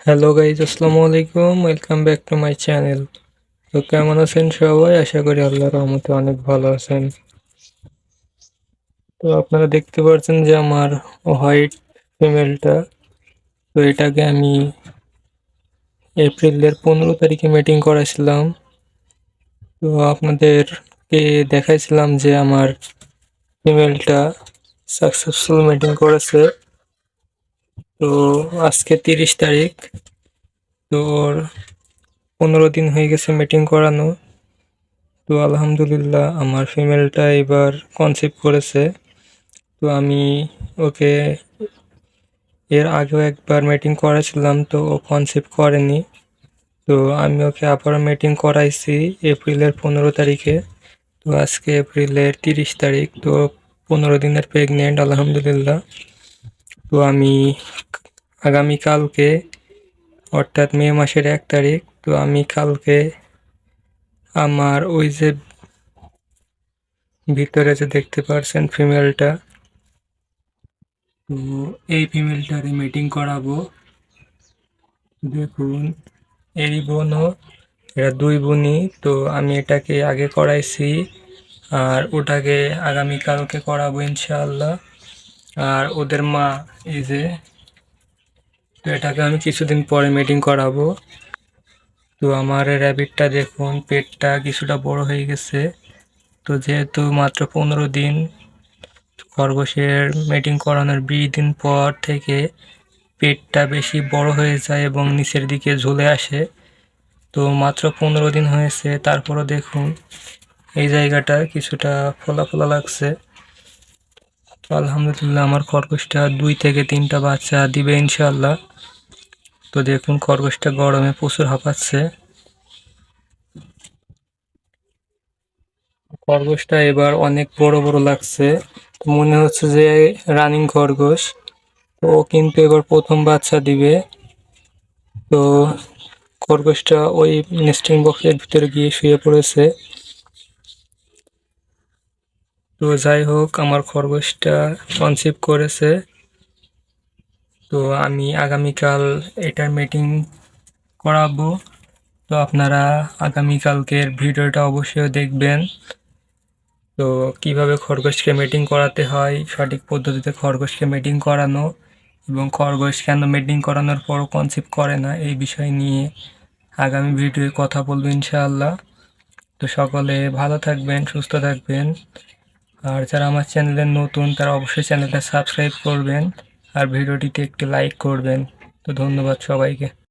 Hello guys, আসসালামু আলাইকুম। Welcome back to my channel. তো কেমন আছেন সবাই? আশা করি আল্লাহর রহমতে অনেক ভালো আছেন। তো আপনারা দেখতে পাচ্ছেন যে আমার হোয়াইট ফিমেলটা, তো এটাকে আমি এপ্রিলের 15 তারিখে মিটিং করেছিলাম। তো আপনাদেরকে দেখাইছিলাম যে আমার ফিমেলটা সাকসেসফুল মিটিং করেছে। তো আজকে 30 তারিখ, তো ওর 15 দিন হয়ে গেছে মিটিং করানো। তো আলহামদুলিল্লাহ আমার ফিমেলটা এবার কনসিভ করেছে। তো আমি ওকে এর আগেও একবার মিটিং করেছিলাম, তো ও কনসিভ করেনি। তো আমি ওকে আবার মিটিং করাইছি এপ্রিলের 15 তারিখে। তো আজকে এপ্রিলের 30 তারিখ, তো 15 দিনের প্রেগনেন্ট আলহামদুলিল্লাহ। তো আমি আগামীকালকে, অর্থাৎ মে মাসের 1 তারিখ, তো আমি কালকে আমার ওই যে ভিতরে যে দেখতে পারছেন ফিমেলটা, তো এই ফিমেলটারে মিটিং করাবো। দেখুন, এরই বোনও, এরা দুই বোনই। তো আমি এটাকে আগে করাইছি আর ওটাকে আগামীকালকে করাবো ইনশাআল্লাহ। আর ওদের মা এই যে, তো এটাকে আমি কিছুদিন পরে মিটিং করাবো। তো আমার র্যাবিটটা দেখুন, পেটটা কিছুটা বড় হয়ে গেছে। তো যেহেতু মাত্র 15 দিন, খরগোশের মিটিং করানোর 20 দিন পর থেকে পেটটা বেশি বড় হয়ে যায় এবং নিচের দিকে ঝুলে আসে। তো মাত্র 15 দিন হয়েছে, তারপরও দেখুন এই জায়গাটা কিছুটা ফোলা ফোলা লাগছে। তো আলহামদুলিল্লাহ আমার খরগোশটা 2 থেকে 3টা বাচ্চা দিবে ইনশাআল্লাহ। তো দেখুন খরগোশটা গরমে প্রচুর হাঁপাচ্ছে। খরগোশটা এবার অনেক বড় বড় লাগছে, তো মনে হচ্ছে যে রানিং খরগোশ। তো ও কিন্তু এবার প্রথম বাচ্চা দিবে। তো খরগোশটা ওই নেস্টিং বক্সের ভিতরে গিয়ে শুয়ে পড়েছে। তো যাই হোক, আমার খরগোশটা কনসিভ করেছে। তো আমি আগামীকাল এটার মিটিং করাবো। তো আপনারা আগামীকালকের ভিডিওটা অবশ্যই দেখবেন। তো কিভাবে খরগোশকে মিটিং করাতে হয়, সঠিক পদ্ধতিতে খরগোশকে মিটিং করানো, এবং খরগোশ কেন মিটিং করানোর পরও কনসিভ করে না, এই বিষয় নিয়ে আগামী ভিডিওয়ে কথা বলবো ইনশাআল্লাহ। তো সকলে ভালো থাকবেন, সুস্থ থাকবেন। আর যারা আমার চ্যানেলে নতুন তারা অবশ্যই চ্যানেলটা সাবস্ক্রাইব করবেন আর ভিডিওটিতে একটি লাইক করবেন। তো ধন্যবাদ সবাইকে।